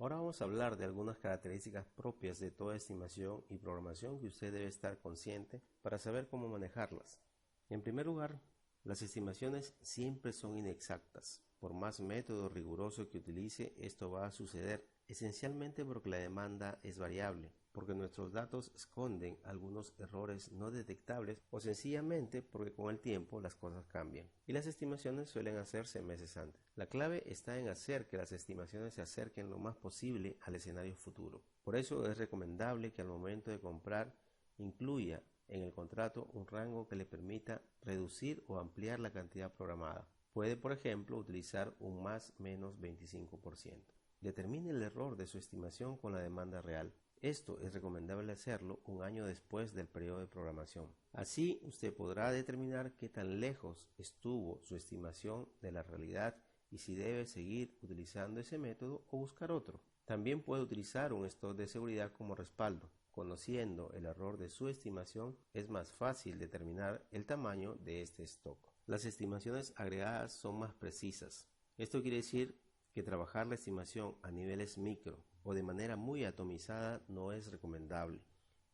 Ahora vamos a hablar de algunas características propias de toda estimación y programación que usted debe estar consciente para saber cómo manejarlas. En primer lugar, las estimaciones siempre son inexactas. Por más método riguroso que utilice, esto va a suceder, esencialmente porque la demanda es variable, porque nuestros datos esconden algunos errores no detectables o sencillamente porque con el tiempo las cosas cambian. Y las estimaciones suelen hacerse meses antes. La clave está en hacer que las estimaciones se acerquen lo más posible al escenario futuro. Por eso es recomendable que al momento de comprar incluya en el contrato un rango que le permita reducir o ampliar la cantidad programada. Puede, por ejemplo, utilizar un más-menos 25%. Determine el error de su estimación con la demanda real. Esto es recomendable hacerlo un año después del periodo de programación. Así usted podrá determinar qué tan lejos estuvo su estimación de la realidad y si debe seguir utilizando ese método o buscar otro. También puede utilizar un stock de seguridad como respaldo. Conociendo el error de su estimación, es más fácil determinar el tamaño de este stock. Las estimaciones agregadas son más precisas. Esto quiere decir que trabajar la estimación a niveles micro o de manera muy atomizada no es recomendable.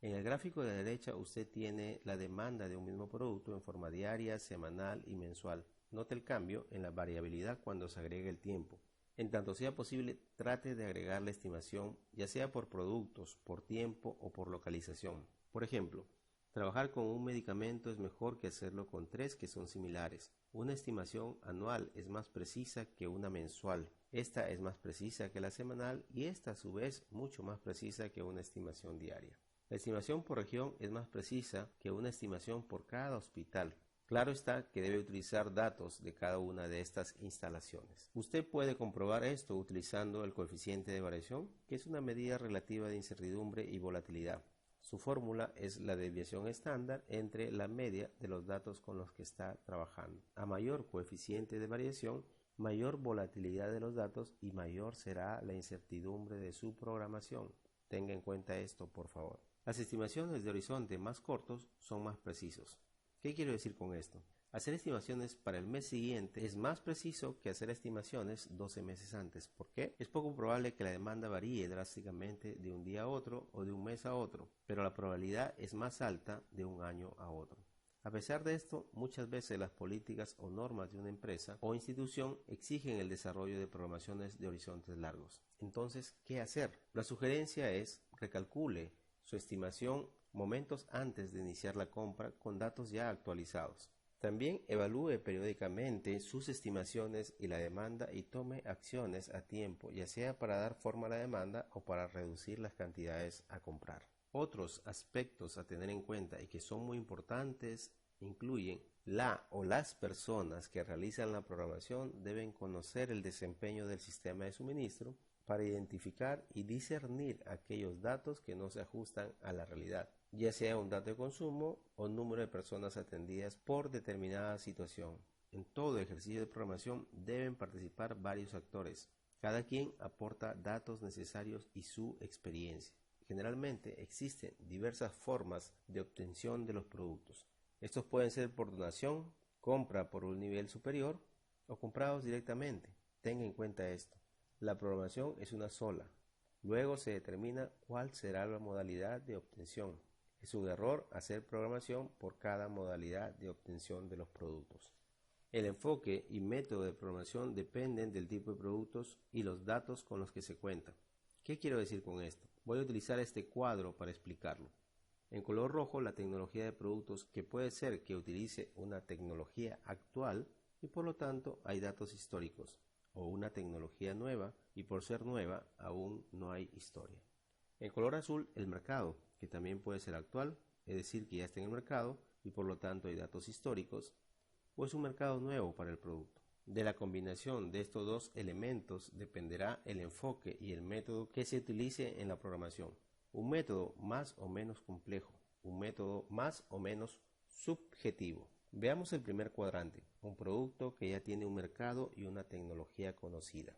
En el gráfico de la derecha usted tiene la demanda de un mismo producto en forma diaria, semanal y mensual. Note el cambio en la variabilidad cuando se agrega el tiempo. En tanto sea posible, trate de agregar la estimación, ya sea por productos, por tiempo o por localización. Por ejemplo, trabajar con un medicamento es mejor que hacerlo con 3 que son similares. Una estimación anual es más precisa que una mensual. Esta es más precisa que la semanal y esta a su vez mucho más precisa que una estimación diaria. La estimación por región es más precisa que una estimación por cada hospital. Claro está que debe utilizar datos de cada una de estas instalaciones. Usted puede comprobar esto utilizando el coeficiente de variación, que es una medida relativa de incertidumbre y volatilidad. Su fórmula es la desviación estándar entre la media de los datos con los que está trabajando. A mayor coeficiente de variación, mayor volatilidad de los datos y mayor será la incertidumbre de su programación. Tenga en cuenta esto, por favor. Las estimaciones de horizonte más cortos son más precisos. ¿Qué quiero decir con esto? Hacer estimaciones para el mes siguiente es más preciso que hacer estimaciones 12 meses antes. ¿Por qué? Es poco probable que la demanda varíe drásticamente de un día a otro o de un mes a otro, pero la probabilidad es más alta de un año a otro. A pesar de esto, muchas veces las políticas o normas de una empresa o institución exigen el desarrollo de programaciones de horizontes largos. Entonces, ¿qué hacer? La sugerencia es recalcule su estimación momentos antes de iniciar la compra con datos ya actualizados. También evalúe periódicamente sus estimaciones y la demanda y tome acciones a tiempo, ya sea para dar forma a la demanda o para reducir las cantidades a comprar. Otros aspectos a tener en cuenta y que son muy importantes incluyen la o las personas que realizan la programación deben conocer el desempeño del sistema de suministro para identificar y discernir aquellos datos que no se ajustan a la realidad, ya sea un dato de consumo o número de personas atendidas por determinada situación. En todo ejercicio de programación deben participar varios actores. Cada quien aporta datos necesarios y su experiencia. Generalmente existen diversas formas de obtención de los productos. Estos pueden ser por donación, compra por un nivel superior o comprados directamente. Tenga en cuenta esto. La programación es una sola. Luego se determina cuál será la modalidad de obtención. Es un error hacer programación por cada modalidad de obtención de los productos. El enfoque y método de programación dependen del tipo de productos y los datos con los que se cuenta. ¿Qué quiero decir con esto? Voy a utilizar este cuadro para explicarlo. En color rojo, la tecnología de productos, que puede ser que utilice una tecnología actual y por lo tanto hay datos históricos, o una tecnología nueva y por ser nueva aún no hay historia. En color azul, el mercado, que también puede ser actual, es decir, que ya está en el mercado y por lo tanto hay datos históricos, o es un mercado nuevo para el producto. De la combinación de estos dos elementos dependerá el enfoque y el método que se utilice en la programación. Un método más o menos complejo, un método más o menos subjetivo. Veamos el primer cuadrante, un producto que ya tiene un mercado y una tecnología conocida.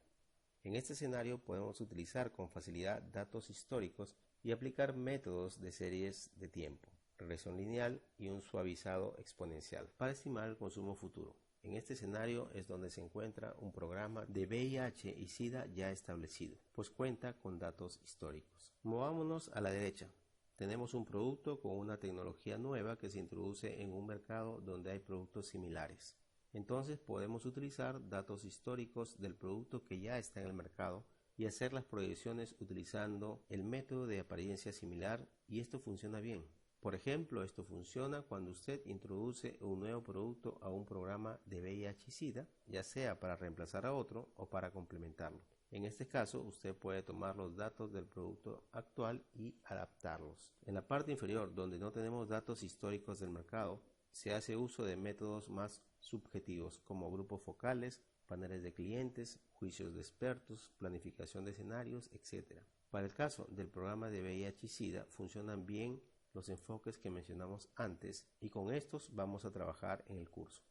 En este escenario podemos utilizar con facilidad datos históricos y aplicar métodos de series de tiempo, regresión lineal y un suavizado exponencial para estimar el consumo futuro. En este escenario es donde se encuentra un programa de VIH y SIDA ya establecido, pues cuenta con datos históricos. Movámonos a la derecha. Tenemos un producto con una tecnología nueva que se introduce en un mercado donde hay productos similares. Entonces podemos utilizar datos históricos del producto que ya está en el mercado y hacer las proyecciones utilizando el método de apariencia similar, y esto funciona bien. Por ejemplo, esto funciona cuando usted introduce un nuevo producto a un programa de VIH y SIDA, ya sea para reemplazar a otro o para complementarlo. En este caso, usted puede tomar los datos del producto actual y adaptarlos. En la parte inferior, donde no tenemos datos históricos del mercado, se hace uso de métodos más subjetivos como grupos focales, paneles de clientes, juicios de expertos, planificación de escenarios, etc. Para el caso del programa de VIH y SIDA funcionan bien los enfoques que mencionamos antes, y con estos vamos a trabajar en el curso.